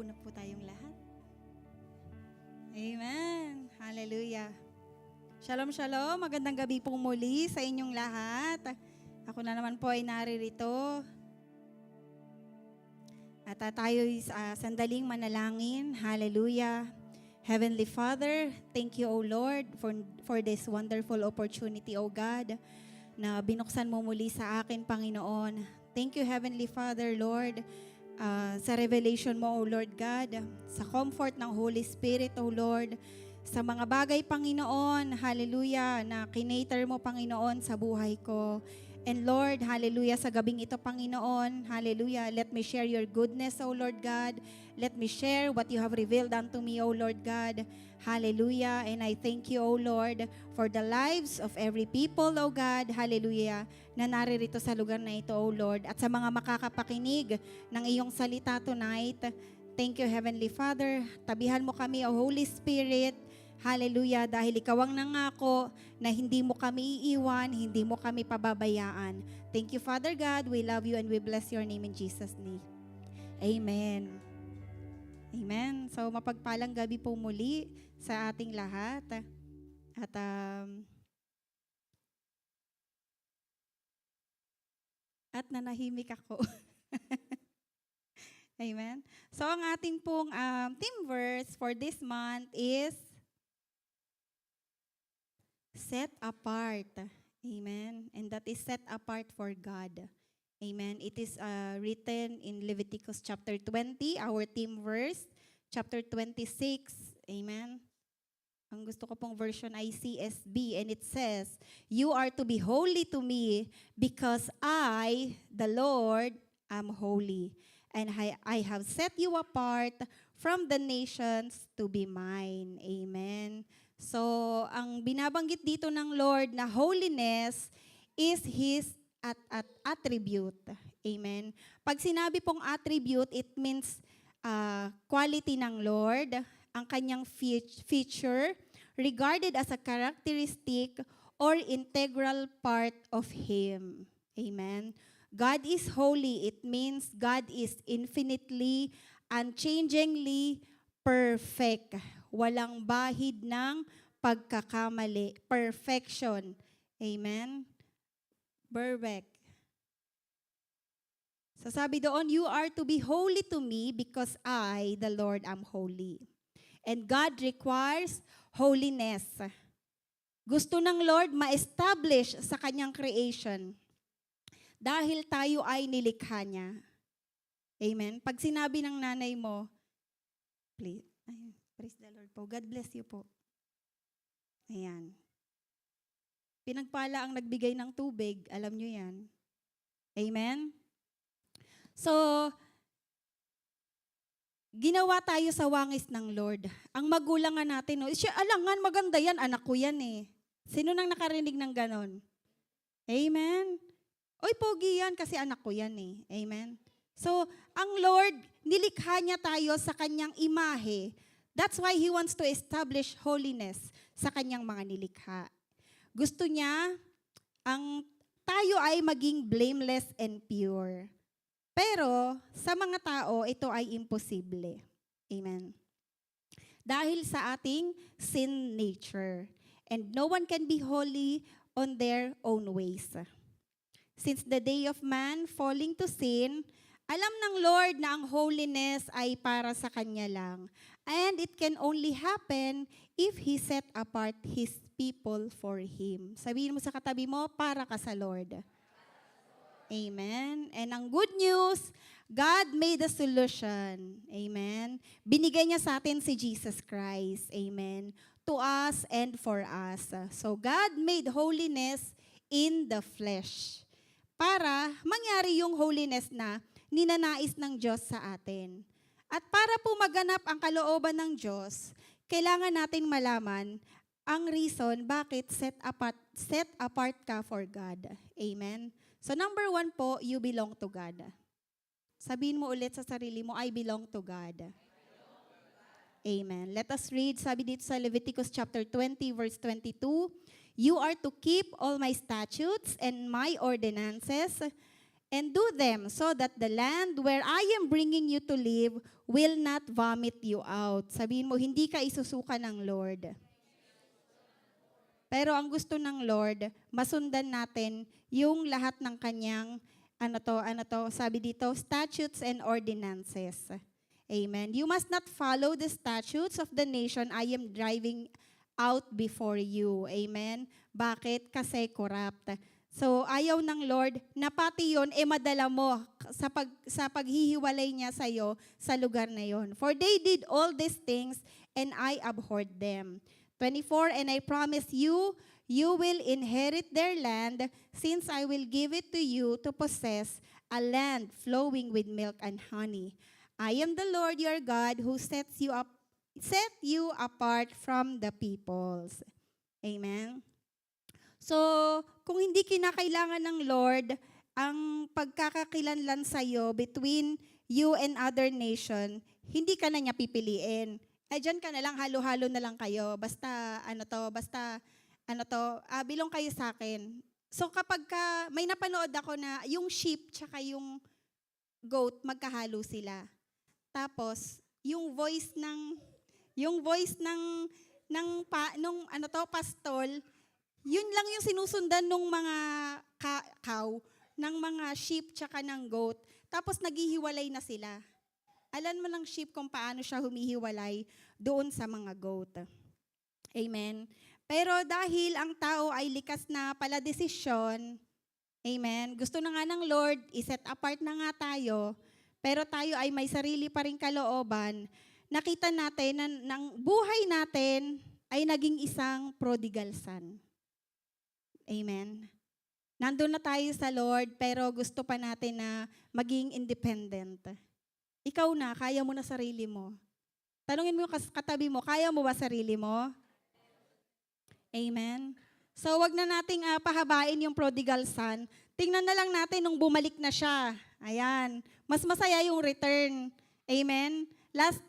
Maupo na po tayong lahat. Amen. Hallelujah. Shalom, shalom. Magandang gabi po muli sa inyong lahat. Ako na naman po ay naririto. At tayo sandaling manalangin. Hallelujah. Heavenly Father, thank you, O Lord, for this wonderful opportunity, O God, na binuksan mo muli sa akin, Panginoon. Thank you, Heavenly Father, Lord, sa revelation mo, O Lord God, sa comfort ng Holy Spirit, O Lord, sa mga bagay, Panginoon, hallelujah, na kinater mo, Panginoon, sa buhay ko. And Lord, hallelujah, sa gabing ito, Panginoon, hallelujah, let me share your goodness, O Lord God. Let me share what you have revealed unto me, O Lord God. Hallelujah. And I thank you, O Lord, for the lives of every people, O God, hallelujah, na naririto sa lugar na ito, O Lord. At sa mga makakapakinig ng iyong salita tonight, thank you, Heavenly Father. Tabihan mo kami, O Holy Spirit. Hallelujah, dahil ikaw ang nangako na hindi mo kami iiwan, hindi mo kami pababayaan. Thank you, Father God. We love you and we bless your name in Jesus' name. Amen. Amen. So, mapagpalang gabi po muli sa ating lahat. At nanahimik ako. Amen. So, ang ating pong theme verse for this month is set apart. Amen. And that is set apart for God. Amen. It is written in Leviticus chapter 20, our theme verse, chapter 26. Amen. Ang gusto ko pong version ay CSB, and it says, "You are to be holy to me because I, the Lord, am holy. And I have set you apart from the nations to be mine." Amen. So, ang binabanggit dito ng Lord na holiness is His attribute. Amen. Pag sinabi pong attribute, it means quality ng Lord, ang kanyang feature, regarded as a characteristic or integral part of Him. Amen. God is holy. It means God is infinitely, unchangingly perfect. Walang bahid ng pagkakamali. Perfection. Amen. Perfect. So sabi doon, "You are to be holy to me because I, the Lord, am holy." And God requires holiness. Gusto ng Lord ma-establish sa kanyang creation dahil tayo ay nilikha niya. Amen. Pag sinabi ng nanay mo, please, praise the Lord po. God bless you po. Ayan. Pinagpala ang nagbigay ng tubig. Alam nyo yan. Amen? So, ginawa tayo sa wangis ng Lord. Ang magulang nga natin, siya, alangan, maganda yan, anak ko yan eh. Sino nang nakarinig ng ganon? Amen? Oy, pogi yan kasi anak ko yan eh. Amen? So, ang Lord, nilikha niya tayo sa kanyang imahe. That's why He wants to establish holiness sa kanyang mga nilikha. Gusto niya, tayo ay maging blameless and pure. Pero, sa mga tao, ito ay imposible. Amen. Dahil sa ating sin nature. And no one can be holy on their own ways. Since the day of man falling to sin, alam ng Lord na ang holiness ay para sa Kanya lang. And it can only happen if He set apart His people for Him. Sabihin mo sa katabi mo, para ka sa Lord. Amen. And ang good news, God made a solution. Amen. Binigay niya sa atin si Jesus Christ. Amen. To us and for us. So God made holiness in the flesh. Para mangyari yung holiness na ninanais ng Diyos sa atin. At para po maganap ang kalooban ng Diyos, kailangan natin malaman ang reason bakit set apart ka for God. Amen. So number 1 po, you belong to God. Sabihin mo ulit sa sarili mo, I belong to God. Amen. Let us read, sabi dito sa Leviticus chapter 20, verse 22, "You are to keep all my statutes and my ordinances and do them so that the land where I am bringing you to live will not vomit you out. Sabihin mo, hindi ka isusuka ng Lord. Pero ang gusto ng Lord, masundan natin yung lahat ng kanyang, sabi dito, statutes and ordinances. Amen. You must not follow the statutes of the nation I am driving out before you. Amen. Bakit? Kasi corrupt. So, ayaw ng Lord na pati yun, madala mo sa paghihiwalay niya sa'yo sa lugar na yon. For they did all these things, and I abhorred them. 24, and I promise you, you will inherit their land, since I will give it to you to possess a land flowing with milk and honey. I am the Lord your God who set you apart from the peoples. Amen. So, kung hindi kinakailangan ng Lord ang pagkakakilanlan sa'yo between you and other nation, hindi ka na niya pipiliin. Dyan ka na lang, halo-halo na lang kayo. Basta, bilong kayo sa akin. So, kapag may napanood ako na yung sheep tsaka yung goat, magkahalo sila. Tapos, yung voice ng pastol, yun lang yung sinusundan ng mga cow, ng mga sheep tsaka ng goat. Tapos naghihiwalay na sila. Alam mo ng sheep kung paano siya humihiwalay doon sa mga goat. Amen. Pero dahil ang tao ay likas na pala desisyon, amen, gusto na nga ng Lord, i-set apart na nga tayo, pero tayo ay may sarili pa rin kalooban, nakita natin na ng buhay natin ay naging isang prodigal son. Amen. Nandun na tayo sa Lord, pero gusto pa natin na maging independent. Ikaw na, kaya mo na sarili mo. Tanungin mo yung katabi mo, kaya mo ba sarili mo? Amen. So, wag na nating pahabain yung prodigal son. Tingnan na lang natin nung bumalik na siya. Ayan. Mas masaya yung return. Amen. Last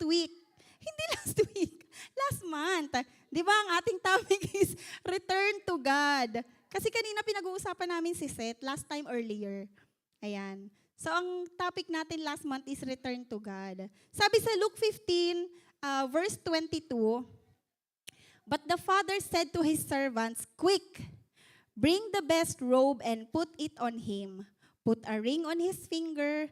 week. Hindi last week. Last month. Di ba ang ating topic is return to God. Kasi kanina pinag-uusapan namin si Seth, last time earlier. Ayan. So ang topic natin last month is return to God. Sabi sa Luke 15, verse 22, but the father said to his servants, quick, bring the best robe and put it on him. Put a ring on his finger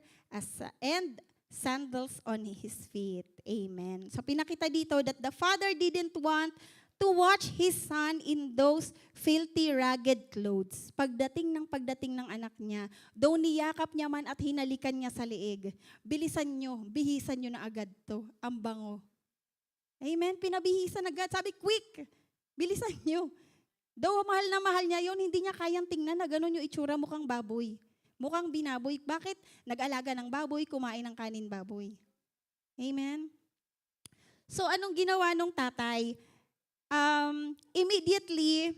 and sandals on his feet. Amen. So pinakita dito that the father didn't want to watch his son in those filthy, ragged clothes. Pagdating ng anak niya, though niyakap niya man at hinalikan niya sa liig, bihisan nyo na agad to, ang bango. Amen. Pinabihisan agad. Sabi, quick, bilisan nyo. Though mahal na mahal niya yon, hindi niya kayang tingnan na gano'n yung itsura, mukhang baboy. Mukhang binaboy. Bakit? Nag-alaga ng baboy, kumain ng kanin baboy. Amen? So, anong ginawa nung tatay? Immediately,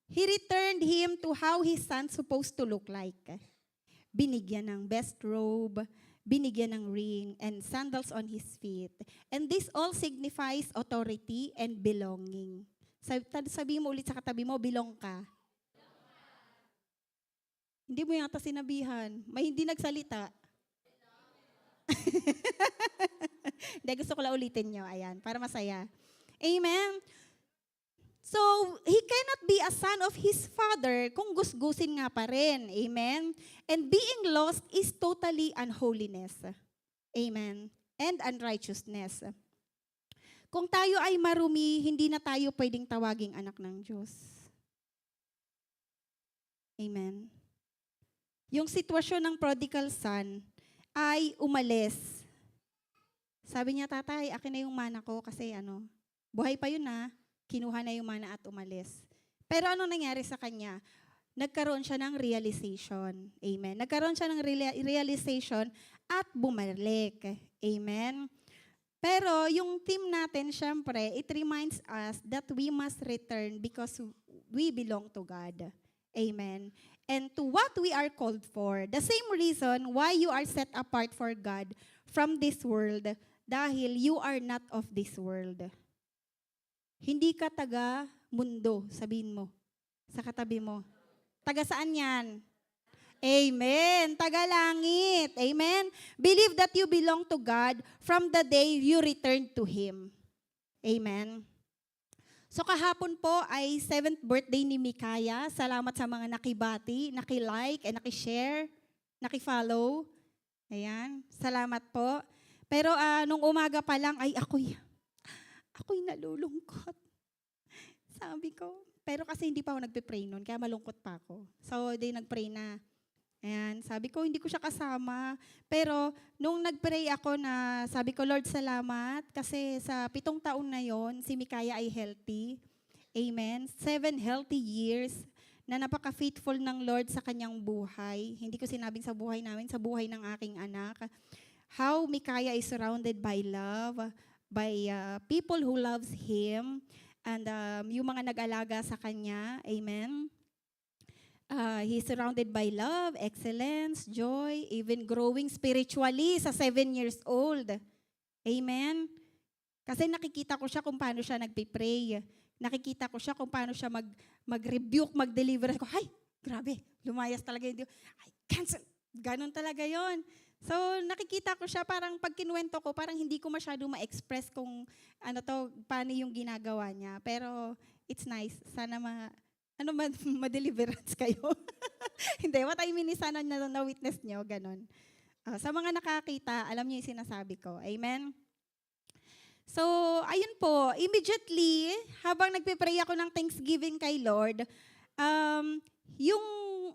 he returned him to how his son supposed to look like. Binigyan ng best robe, binigyan ng ring, and sandals on his feet. And this all signifies authority and belonging. Sabihin mo ulit sa katabi mo, belong ka. Hindi mo yata sinabihan. May hindi nagsalita. Hindi, gusto ko lang ulitin nyo. Ayan, para masaya. Amen. So, he cannot be a son of his father kung gusgusin nga pa rin. Amen. And being lost is totally unholiness. Amen. And unrighteousness. Kung tayo ay marumi, hindi na tayo pwedeng tawaging anak ng Diyos. Amen. Yung sitwasyon ng prodigal son ay umalis. Sabi niya, tatay, akin na yung mana ko kasi buhay pa yun kinuha na yung mana at umalis. Pero ano nangyari sa kanya? Nagkaroon siya ng realization. Amen. Nagkaroon siya ng realization at bumalik. Amen. Pero yung team natin, syempre, it reminds us that we must return because we belong to God. Amen. And to what we are called for. The same reason why you are set apart for God from this world, dahil you are not of this world. Hindi ka taga mundo, sabihin mo. Sa katabi mo. Taga saan yan? Amen. Tagalangit. Amen. Believe that you belong to God from the day you return to Him. Amen. So kahapon po ay 7th birthday ni Mikaya. Salamat sa mga nakibati, nakilike, and nakishare, nakifollow. Ayan. Salamat po. Pero nung umaga pa lang, ay ako'y nalulungkot. Sabi ko. Pero kasi hindi pa ako nagpe-pray noon, kaya malungkot pa ako. So, di nag-pray na. Ayan, sabi ko, hindi ko siya kasama. Pero, nung nag-pray ako na, sabi ko, Lord, salamat. Kasi sa 7 taon na yon, si Mikaya ay healthy. Amen. 7 healthy years na napaka-faithful ng Lord sa kanyang buhay. Hindi ko sinabing sa buhay namin, sa buhay ng aking anak. How Mikaya is surrounded by love, by people who loves Him, and yung mga nag-alaga sa kanya. Amen. He's surrounded by love, excellence, joy, even growing spiritually sa 7 years old. Amen? Kasi nakikita ko siya kung paano siya nagpipray. Nakikita ko siya kung paano siya mag-rebuke, mag-deliver. Ay, grabe, lumayas talaga yun. Ay, cancel. Ganon talaga yon. So, nakikita ko siya parang pag kinuwento ko, parang hindi ko masyado ma-express kung paano yung ginagawa niya. Pero, it's nice. Sana ma-deliverance kayo. Hindi, what I mean is sana na-witness nyo, ganon. Sa mga nakakita, alam niyo yung sinasabi ko. Amen? So, ayun po, immediately, habang nagpipray ako ng thanksgiving kay Lord,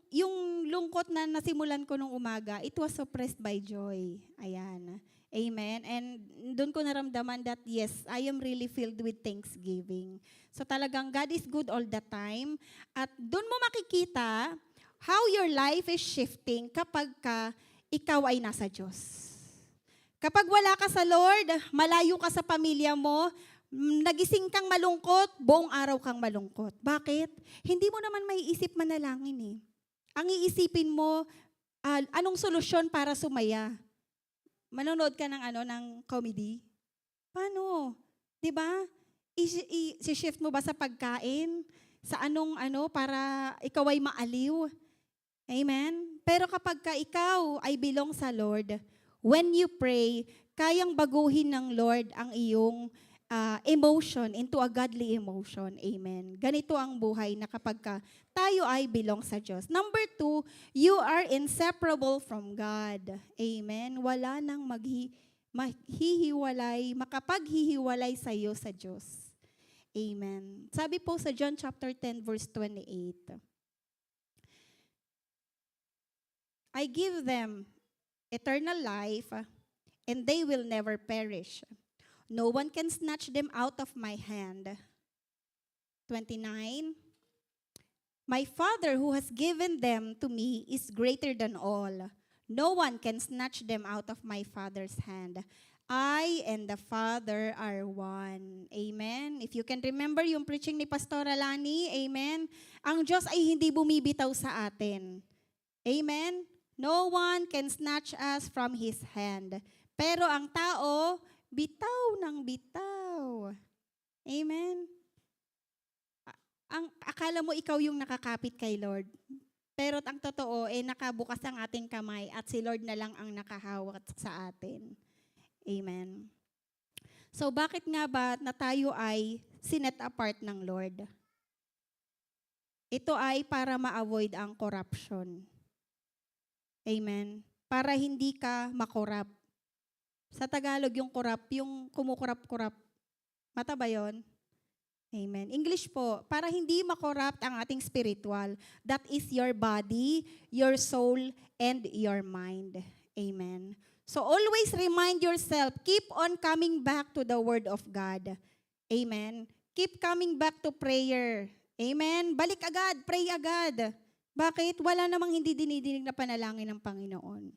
yung lungkot na nasimulan ko nung umaga, it was suppressed by joy. Ayan. Amen. And doon ko naramdaman that, yes, I am really filled with thanksgiving. So talagang God is good all the time. At doon mo makikita how your life is shifting kapag ikaw ay nasa Diyos. Kapag wala ka sa Lord, malayo ka sa pamilya mo, nagising kang malungkot, buong araw kang malungkot. Bakit? Hindi mo naman maiisip manalangin eh. Ang iisipin mo, anong solusyon para sumaya? Manonood ka ng comedy? Paano? 'Di ba? I-shift mo ba sa pagkain? Sa para ikaw ay maaliw? Amen? Pero kapag ikaw ay belong sa Lord, when you pray, kayang baguhin ng Lord ang iyong emotion into a godly emotion. Amen. Ganito ang buhay na kapag tayo ay belong sa Diyos. Number 2, you are inseparable from God. Amen. Wala nang makapaghihiwalay sa iyo sa Diyos. Amen. Sabi po sa John chapter 10 verse 28, I give them eternal life, and they will never perish. No one can snatch them out of my hand. 29, my Father who has given them to me is greater than all. No one can snatch them out of my Father's hand. I and the Father are one. Amen. If you can remember yung preaching ni Pastor Alani, amen, ang Diyos ay hindi bumibitaw sa atin. Amen. No one can snatch us from His hand. Pero ang tao, bitaw ng bitaw. Amen. Ang akala mo ikaw yung nakakapit kay Lord. Pero ang totoo, nakabukas ang ating kamay at si Lord na lang ang nakahawak sa atin. Amen. So bakit nga ba na tayo ay sinet apart ng Lord? Ito ay para ma-avoid ang corruption. Amen. Para hindi ka makorap. Sa Tagalog, yung corrupt, yung kumukurap-kurap. Mata ba yun? Amen. English po, para hindi makorrupt ang ating spiritual. That is your body, your soul, and your mind. Amen. So always remind yourself, keep on coming back to the Word of God. Amen. Keep coming back to prayer. Amen. Balik agad, pray agad. Bakit? Wala namang hindi dinidinig na panalangin ng Panginoon.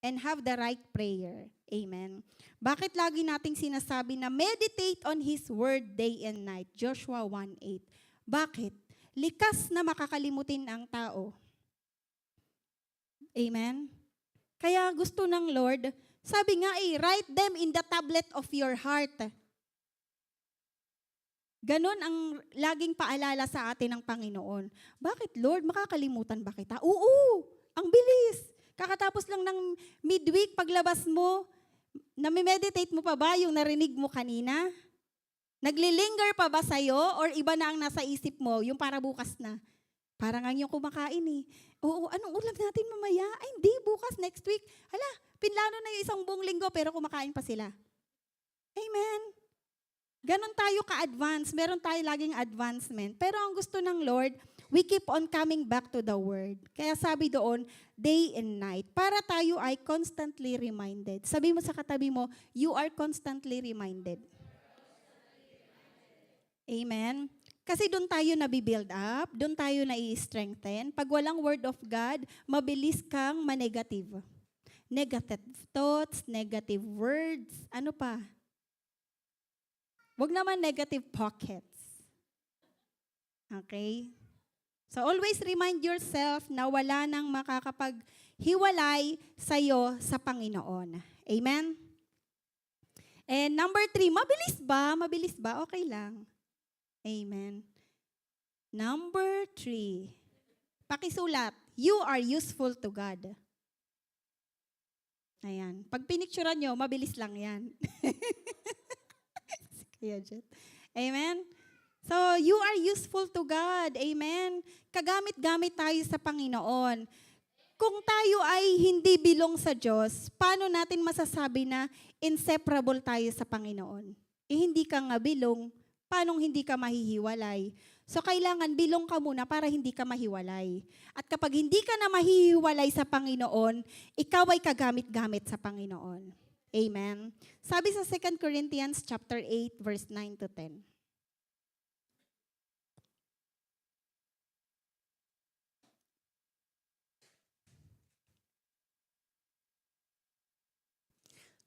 And have the right prayer. Amen. Bakit lagi nating sinasabi na meditate on His Word day and night? Joshua 1:8. Bakit? Likas na makakalimutin ang tao. Amen. Kaya gusto ng Lord, sabi nga write them in the tablet of your heart. Ganon ang laging paalala sa atin ng Panginoon. Bakit, Lord? Makakalimutan ba kita? Oo, ang bilis. Kakatapos lang ng midweek, paglabas mo, nami-meditate mo pa ba yung narinig mo kanina? Naglilinger pa ba sa'yo? Or iba na ang nasa isip mo, yung para bukas na? Parang ang yung kumakain eh. Oo, anong ulam natin mamaya? Ay, hindi, bukas, next week. Hala, pinlano na yung isang buong linggo pero kumakain pa sila. Amen. Ganon tayo ka-advance. Meron tayo laging advancement. Pero ang gusto ng Lord, we keep on coming back to the Word. Kaya sabi doon, day and night. Para tayo ay constantly reminded. Sabi mo sa katabi mo, you are constantly reminded. Amen. Kasi doon tayo nabibuild up, doon tayo nai-strengthen. Pag walang Word of God, mabilis kang ma-negative. Negative thoughts, negative words, ano pa? Huwag naman negative pockets. Okay? So always remind yourself na wala nang makakapaghiwalay sa'yo sa Panginoon. Amen? And number 3, mabilis ba? Mabilis ba? Okay lang. Amen. Number 3, pakisulat, you are useful to God. Ayan. Pag pinicturean nyo, mabilis lang yan. Amen? So, you are useful to God. Amen? Kagamit-gamit tayo sa Panginoon. Kung tayo ay hindi bilong sa Diyos, paano natin masasabi na inseparable tayo sa Panginoon? Hindi ka nga bilong, paano hindi ka mahihiwalay? So, kailangan bilong ka muna para hindi ka mahiwalay. At kapag hindi ka na mahihiwalay sa Panginoon, ikaw ay kagamit-gamit sa Panginoon. Amen. Sabi sa 2 Corinthians chapter 8, verse 9 to 10.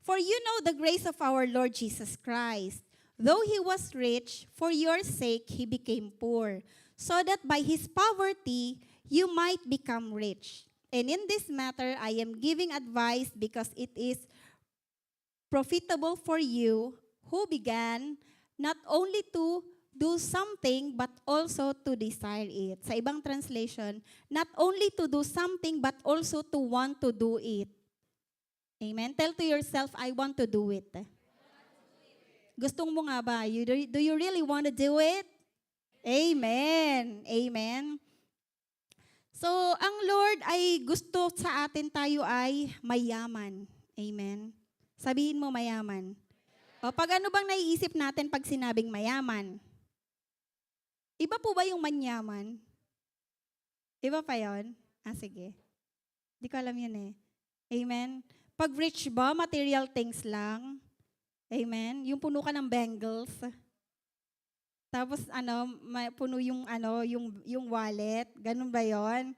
For you know the grace of our Lord Jesus Christ. Though he was rich, for your sake he became poor, so that by his poverty you might become rich. And in this matter I am giving advice because it is profitable for you who began not only to do something but also to desire it. Sa ibang translation, not only to do something but also to want to do it. Amen. Tell to yourself, I want to do it. Gustong mo nga ba? Do you really want to do it? Amen. Amen. So, ang Lord ay gusto sa atin tayo ay mayaman. Amen. Sabihin mo mayaman. O, pag ano bang naiisip natin pag sinabing mayaman? Iba po ba yung manyaman? Iba pa yon? Sige. Di ko alam yun eh. Amen. Pag rich ba, material things lang. Amen. Yung puno ka ng bangles. Tapos puno yung wallet. Ganun ba yon?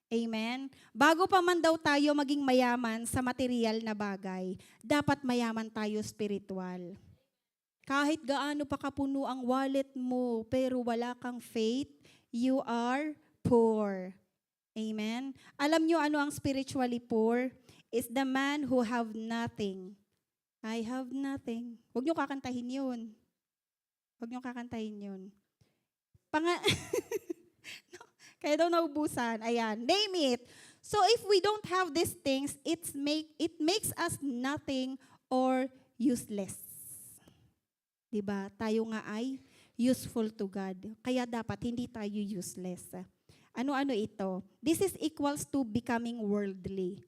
Amen. Bago pa man daw tayo maging mayaman sa material na bagay, dapat mayaman tayo spiritual. Kahit gaano pa kapuno ang wallet mo, pero wala kang faith, you are poor. Amen. Alam nyo ano ang spiritually poor? Is the man who have nothing. I have nothing. Huwag nyo kakantahin yun. Huwag nyo kakantahin yun. Kaya daw naubusan. Ayan, name it. So if we don't have these things, it makes us nothing or useless. Diba? Tayo nga ay useful to God. Kaya dapat hindi tayo useless. Ano-ano ito? This is equals to becoming worldly.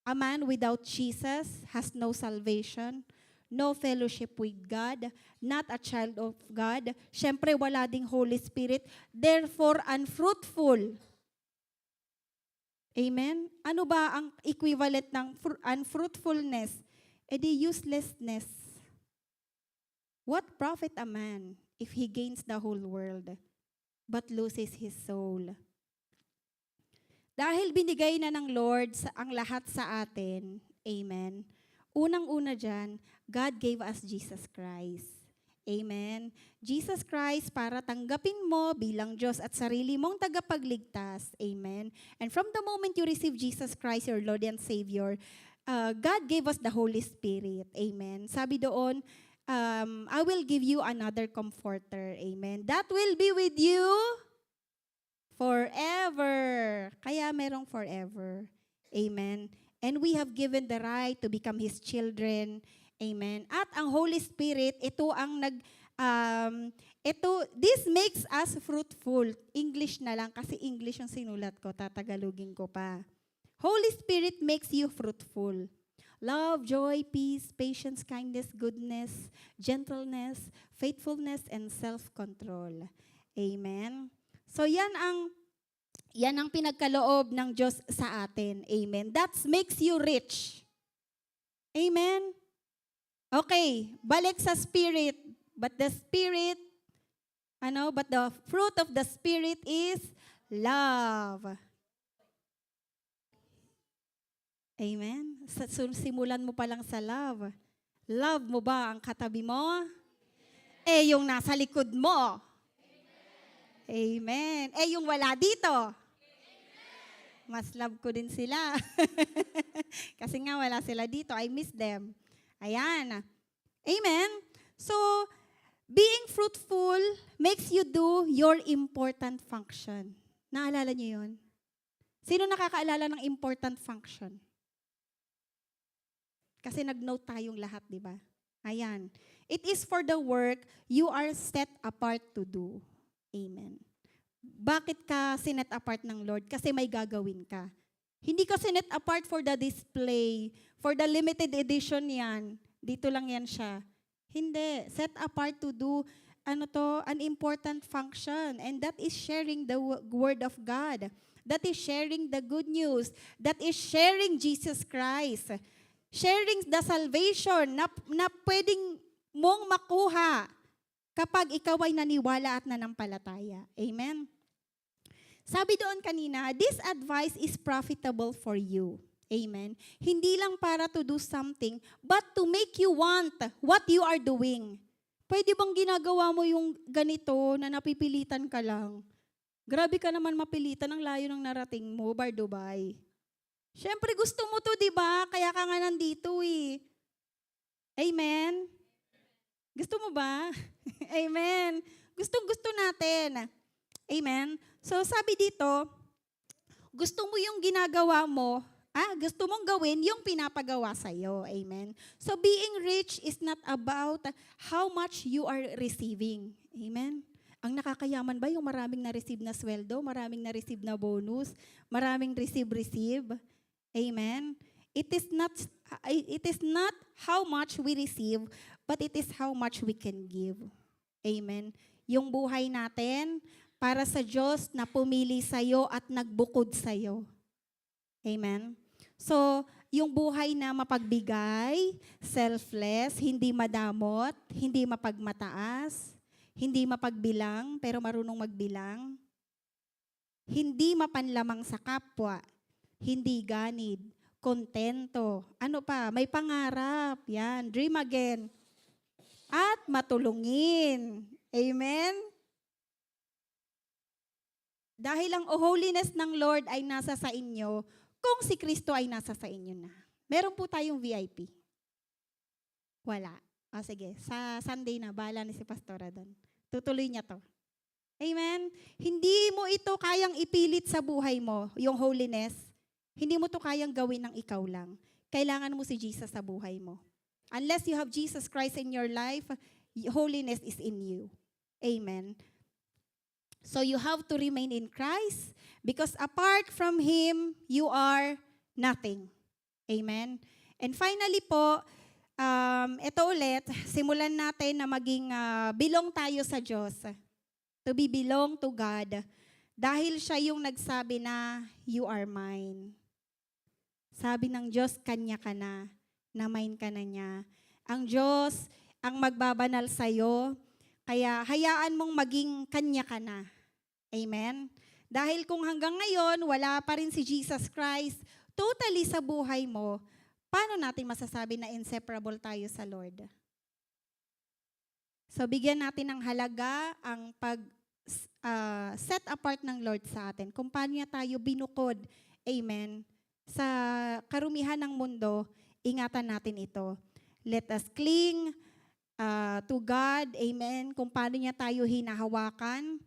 A man without Jesus has no salvation, no fellowship with God, not a child of God. Siyempre, wala ding Holy Spirit. Therefore, unfruitful. Amen? Ano ba ang equivalent ng unfruitfulness? Di uselessness. What profit a man if he gains the whole world but loses his soul? Dahil binigay na ng Lord ang lahat sa atin, amen, unang-una dyan, God gave us Jesus Christ. Amen. Jesus Christ para tanggapin mo bilang Diyos at sarili mong tagapagligtas. Amen. And from the moment you receive Jesus Christ, your Lord and Savior, God gave us the Holy Spirit. Amen. Sabi doon, I will give you another comforter. Amen. That will be with you forever. Kaya merong forever. Amen. And we have given the right to become His children. Amen. At ang Holy Spirit, ito ang this makes us fruitful. English na lang, kasi English yung sinulat ko, tatagalogin ko pa. Holy Spirit makes you fruitful. Love, joy, peace, patience, kindness, goodness, gentleness, faithfulness, and self-control. Amen. So yan ang pinagkaloob ng Diyos sa atin. Amen. That makes you rich. Amen. Okay, balik sa spirit. But the fruit of the Spirit is love. Amen. Simulan mo pa lang sa love. Love mo ba ang katabi mo? Yung nasa likod mo. Amen. Yung wala dito. Mas love ko din sila. Kasi nga wala sila dito. I miss them. Ayan. Amen. So, being fruitful makes you do your important function. Naalala niyo yun? Sino nakakaalala ng important function? Kasi nag-note tayong lahat, di ba? Ayan. It is for the work you are set apart to do. Amen. Bakit ka sinet apart ng Lord? Kasi may gagawin ka. Hindi ka sinet apart for the display, for the limited edition yan. Dito lang yan siya. Hindi. Set apart to do an important function. And that is sharing the Word of God. That is sharing the good news. That is sharing Jesus Christ. Sharing the salvation na pwedeng mong makuha kapag ikaw ay naniwala at nanampalataya. Amen? Sabi doon kanina, this advice is profitable for you. Amen? Hindi lang para to do something, but to make you want what you are doing. Pwede bang ginagawa mo yung ganito na napipilitan ka lang? Grabe ka naman mapilitan, ang layo ng narating mo, Dubai. Siyempre gusto mo to, di ba? Kaya ka nga nandito eh. Amen? Gusto mo ba? Amen. Gustong-gusto natin. Amen? So sabi dito, gusto mo yung ginagawa mo, gusto mong gawin yung pinapagawa sa'yo. Amen? So being rich is not about how much you are receiving. Amen? Ang nakakayaman ba yung maraming na-receive na sweldo, maraming na-receive na bonus, maraming receive? Amen? It is not how much we receive, but it is how much we can give. Amen? Yung buhay natin para sa Diyos na pumili sa'yo at nagbukod sa'yo. Amen? So, yung buhay na mapagbigay, selfless, hindi madamot, hindi mapagmataas, hindi mapagbilang, pero marunong magbilang, hindi mapanlamang sa kapwa, hindi ganid, kontento, ano pa, may pangarap, yan, dream again, at matulungin. Amen? Dahil ang holiness ng Lord ay nasa sa inyo, kung si Kristo ay nasa sa inyo na. Meron po tayong VIP. Wala. Sige, sa Sunday na, bahala ni si Pastora doon. Tutuloy niya to. Amen? Hindi mo ito kayang ipilit sa buhay mo, yung holiness. Hindi mo to kayang gawin ng ikaw lang. Kailangan mo si Jesus sa buhay mo. Unless you have Jesus Christ in your life, holiness is in you. Amen? So you have to remain in Christ because apart from Him, you are nothing. Amen? And finally po, ito ulit, simulan natin na maging belong tayo sa Diyos. To be belong to God. Dahil siya yung nagsabi na, you are mine. Sabi ng Diyos, kanya ka na mine ka na niya. Ang Diyos ang magbabanal sa'yo, kaya hayaan mong maging kanya ka na. Amen? Dahil kung hanggang ngayon, wala pa rin si Jesus Christ totally sa buhay mo, paano natin masasabi na inseparable tayo sa Lord? So, bigyan natin ng halaga ang set apart ng Lord sa atin. Kung paano niya tayo binukod, amen, sa karumihan ng mundo, ingatan natin ito. Let us cling to God, amen, kung paano niya tayo hinahawakan.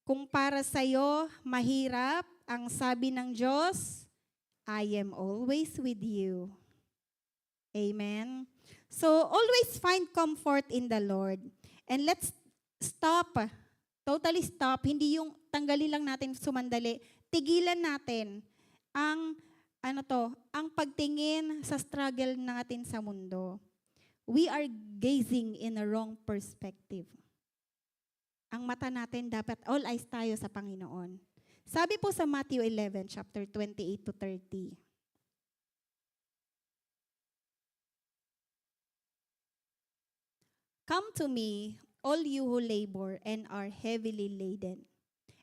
Kung para sa'yo mahirap, ang sabi ng Diyos, I am always with you. Amen. So, always find comfort in the Lord. And let's stop, totally stop, hindi yung tanggalin lang natin sumandali, tigilan natin ang, ang pagtingin sa struggle natin sa mundo. We are gazing in a wrong perspective. Ang mata natin dapat all eyes tayo sa Panginoon. Sabi po sa Matthew 11, chapter 28 to 30. Come to me, all you who labor and are heavily laden,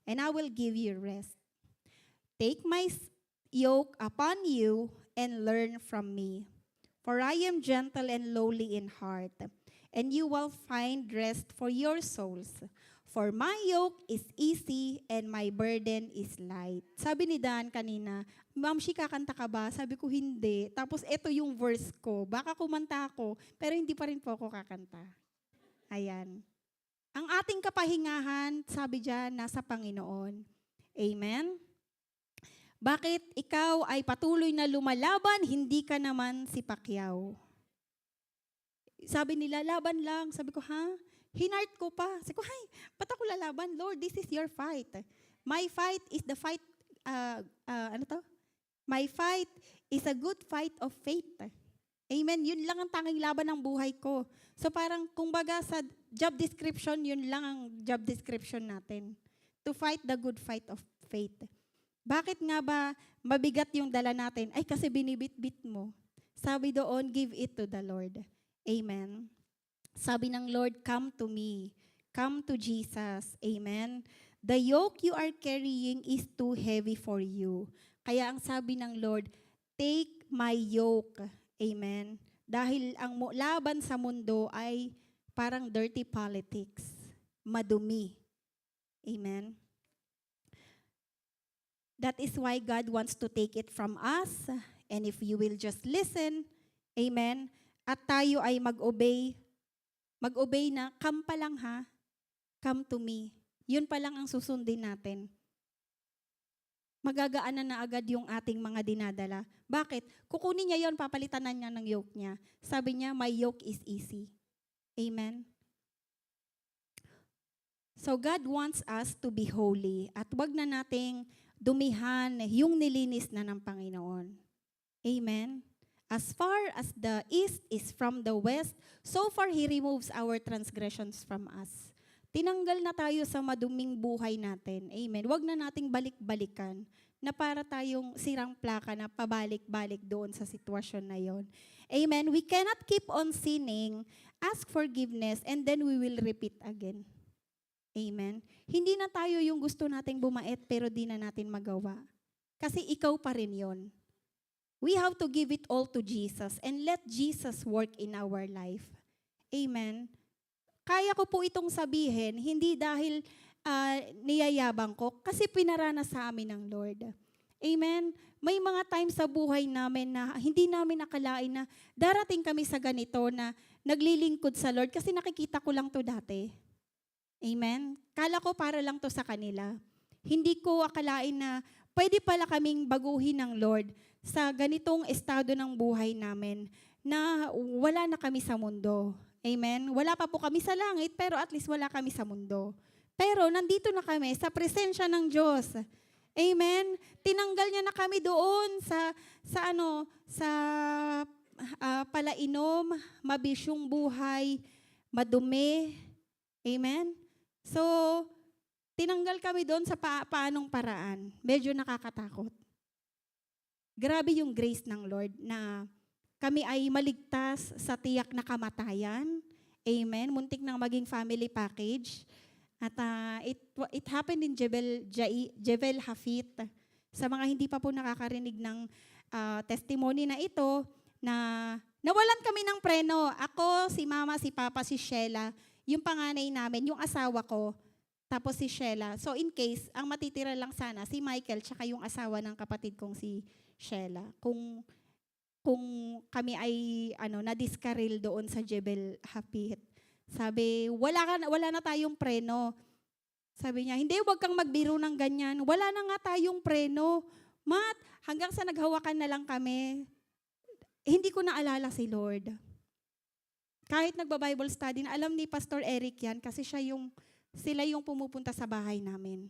and I will give you rest. Take my yoke upon you and learn from me, for I am gentle and lowly in heart, and you will find rest for your souls. For my yoke is easy and my burden is light. Sabi ni Dan kanina, Ma'am, kakanta ka ba? Sabi ko, hindi. Tapos ito yung verse ko. Baka kumanta ako, pero hindi pa rin po ako kakanta. Ayan. Ang ating kapahingahan, sabi diyan, nasa Panginoon. Amen? Bakit ikaw ay patuloy na lumalaban, hindi ka naman si Pacquiao? Sabi nila, laban lang. Sabi ko, ha? Hinart ko pa. Sabi ko, ba't ako lalaban? Lord, this is your fight. My fight is the fight, My fight is a good fight of faith. Amen. Yun lang ang tanging laban ng buhay ko. So parang, kung baga sa job description, yun lang ang job description natin. To fight the good fight of faith. Bakit nga ba mabigat yung dala natin? Ay, kasi binibit-bit mo. Sabi doon, give it to the Lord. Amen. Sabi ng Lord, come to me. Come to Jesus. Amen. The yoke you are carrying is too heavy for you. Kaya ang sabi ng Lord, take my yoke. Amen. Dahil ang laban sa mundo ay parang dirty politics. Madumi. Amen. That is why God wants to take it from us. And if you will just listen, amen, at tayo ay mag-obey na, come pa lang ha, come to me. Yun pa lang ang susundin natin. Magagaanan na agad yung ating mga dinadala. Bakit? Kukunin niya yon, papalitan na niya ng yoke niya. Sabi niya, my yoke is easy. Amen? So God wants us to be holy at wag na nating dumihan yung nilinis na ng Panginoon. Amen? As far as the east is from the west, so far He removes our transgressions from us. Tinanggal na tayo sa maduming buhay natin. Amen. Huwag na nating balik-balikan na para tayong sirang plaka na pabalik-balik doon sa sitwasyon na yon. Amen. We cannot keep on sinning, ask forgiveness, and then we will repeat again. Amen. Hindi na tayo yung gusto nating bumait pero di na natin magawa. Kasi ikaw pa rin yon. We have to give it all to Jesus and let Jesus work in our life. Amen. Kaya ko po itong sabihin, hindi dahil niyayabang ko, kasi pinaranas sa amin ng Lord. Amen. May mga times sa buhay namin na hindi namin nakalain na darating kami sa ganito na naglilingkod sa Lord kasi nakikita ko lang to dati. Amen. Kala ko para lang to sa kanila. Hindi ko akalain na pwede pala kaming baguhin ng Lord sa ganitong estado ng buhay namin na wala na kami sa mundo. Amen? Wala pa po kami sa langit, pero at least wala kami sa mundo. Pero nandito na kami sa presensya ng Diyos. Amen? Tinanggal niya na kami doon sa palainom, mabisyong buhay, madumi. Amen? So, tinanggal kami doon sa paanong paraan. Medyo nakakatakot. Grabe yung grace ng Lord na kami ay maligtas sa tiyak na kamatayan. Amen. Muntik nang maging family package. At it happened in Jebel Hafit. Sa mga hindi pa po nakakarinig ng testimony na ito, na nawalan kami ng preno. Ako, si Mama, si Papa, si Sheila, yung panganay namin, yung asawa ko, tapos si Sheila. So in case, ang matitira lang sana, si Michael, tsaka yung asawa ng kapatid kong si Sheila. Kung kami ay na-discarril doon sa Jebel Hafit. Sabi, wala na tayong preno. Sabi niya, hindi, wag kang magbiro ng ganyan. Wala na nga tayong preno. Mat, hanggang sa naghawakan na lang kami, hindi ko naalala si Lord. Kahit nagba-Bible study, na alam ni Pastor Eric yan kasi sila yung pumupunta sa bahay namin.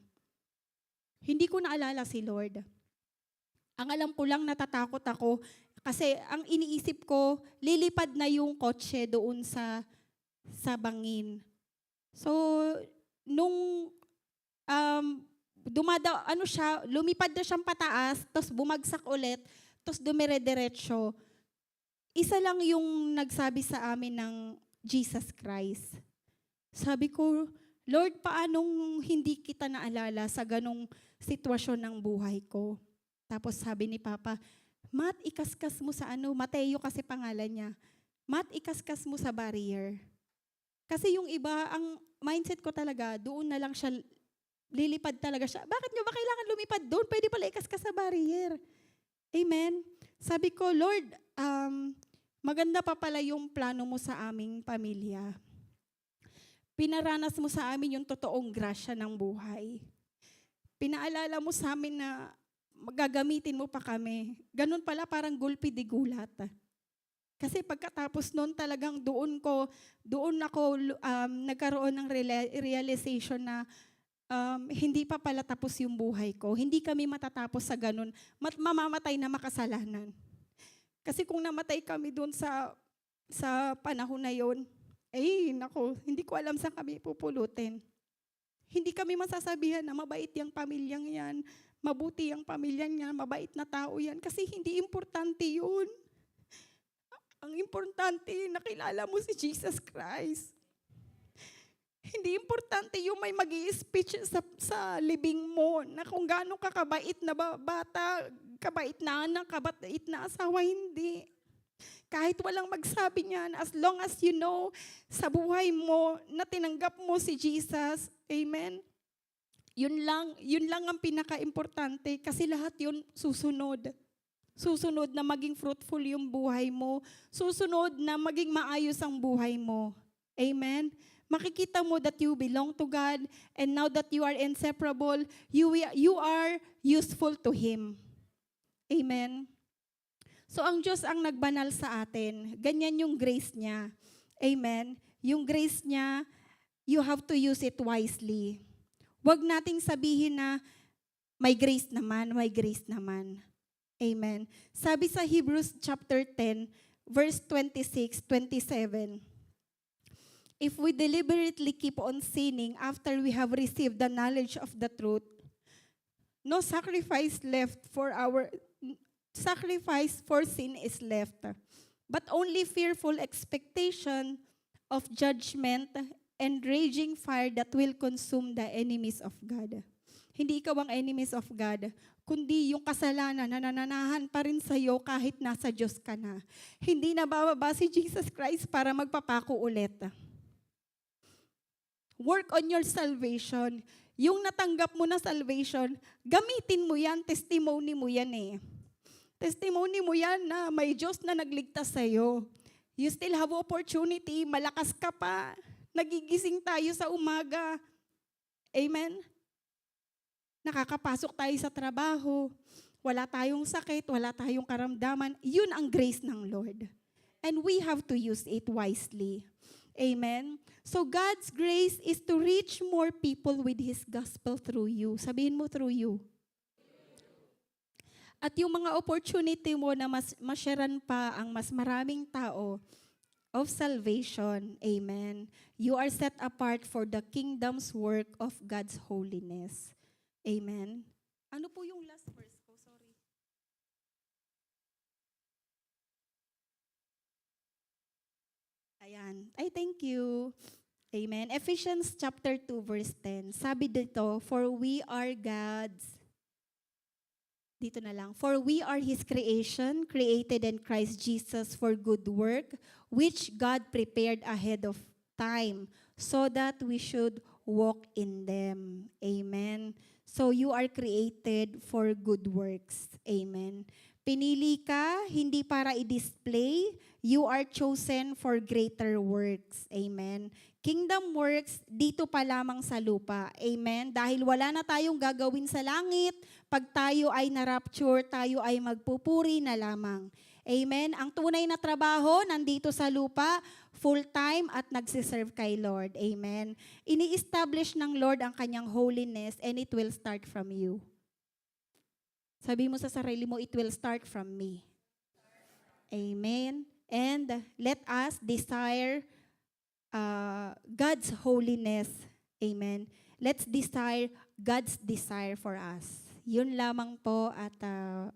Hindi ko naalala si Lord. Ang alam ko lang, natatakot ako kasi ang iniisip ko, lilipad na yung kotse doon sa bangin. So, nung lumipad na siyang pataas, tapos bumagsak ulit, tapos dumire-diretso. Isa lang yung nagsabi sa amin ng Jesus Christ. Sabi ko, Lord, paanong hindi kita naalala sa ganong sitwasyon ng buhay ko? Tapos sabi ni Papa, Mat, ikaskas mo sa Mateo kasi pangalan niya. Mat, ikaskas mo sa barrier. Kasi yung iba, ang mindset ko talaga, doon na lang siya, lilipad talaga siya. Bakit nyo ba kailangan lumipad doon? Pwede pala ikaskas sa barrier. Amen. Sabi ko, Lord, maganda pa pala yung plano mo sa aming pamilya. Pinaranas mo sa amin yung totoong grasya ng buhay. Pinaalala mo sa amin na magagamitin mo pa kami. Ganun pala, parang gulpi di gulat. Kasi pagkatapos noon talagang doon ako nagkaroon ng realization na hindi pa pala tapos yung buhay ko. Hindi kami matatapos sa ganun. Mamamatay na makasalanan. Kasi kung namatay kami doon sa panahon na yon, hindi ko alam saan kami pupulutin. Hindi kami masasabihan na mabait yung pamilyang yan, mabuti yung pamilyang yan, mabait na tao yan. Kasi hindi importante yun. Ang importante, nakilala mo si Jesus Christ. Hindi importante yung may mag-i-speech sa libing mo na kung gaano kakabait na bata, kabait na anak, kabait na asawa, hindi. Kahit walang magsabi niyan, as long as you know sa buhay mo na tinanggap mo si Jesus, amen, yun lang ang pinaka-importante kasi lahat yun susunod. Susunod na maging fruitful yung buhay mo. Susunod na maging maayos ang buhay mo. Amen? Makikita mo that you belong to God and now that you are inseparable, you are useful to Him. Amen? So ang Diyos ang nagbanal sa atin. Ganyan yung grace niya. Amen? Yung grace niya, you have to use it wisely. Huwag nating sabihin na may grace naman, may grace naman. Amen. Sabi sa Hebrews chapter 10, verse 26, 27, if we deliberately keep on sinning after we have received the knowledge of the truth, no sacrifice for sin is left, but only fearful expectation of judgment and raging fire that will consume the enemies of God. Hindi ikaw ang enemies of God, kundi yung kasalanan na nananahan pa rin sa'yo kahit nasa Diyos ka na. Hindi na bababa si Jesus Christ para magpapako ulit. Work on your salvation. Yung natanggap mo na salvation, gamitin mo yan, testimony mo yan eh. Testimony mo yan na may Diyos na nagligtas sa'yo. You still have opportunity, malakas ka pa. Nagigising tayo sa umaga. Amen? Nakakapasok tayo sa trabaho. Wala tayong sakit, wala tayong karamdaman. Yun ang grace ng Lord. And we have to use it wisely. Amen? So God's grace is to reach more people with His gospel through you. Sabihin mo, through you. At yung mga opportunity mo na masharean pa ang mas maraming tao of salvation. Amen. You are set apart for the kingdom's work of God's holiness. Amen. Ano po yung last verse ko? Sorry. Ayan. Thank you. Amen. Ephesians chapter 2 verse 10. Sabi dito, for we are God's. Dito na lang. For we are His creation, created in Christ Jesus for good work, which God prepared ahead of time, so that we should walk in them. Amen. So you are created for good works. Amen. Pinili ka hindi para i-display. You are chosen for greater works. Amen. Kingdom works dito pa lamang sa lupa. Amen. Dahil wala na tayong gagawin sa langit, pag tayo ay na-rapture, tayo ay magpupuri na lamang. Amen. Ang tunay na trabaho nandito sa lupa, full-time at nagsiserve kay Lord. Amen. Ini-establish ng Lord ang kanyang holiness and it will start from you. Sabi mo sa sarili mo, it will start from me. Amen. And let us desire God's holiness. Amen. Let's desire God's desire for us. Yun lamang po at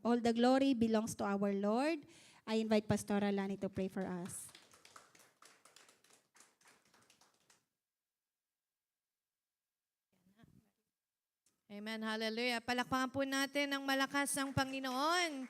all the glory belongs to our Lord. I invite Pastor Lani to pray for us. Amen. Hallelujah. Palakpakan po natin ng malakas ang Panginoon.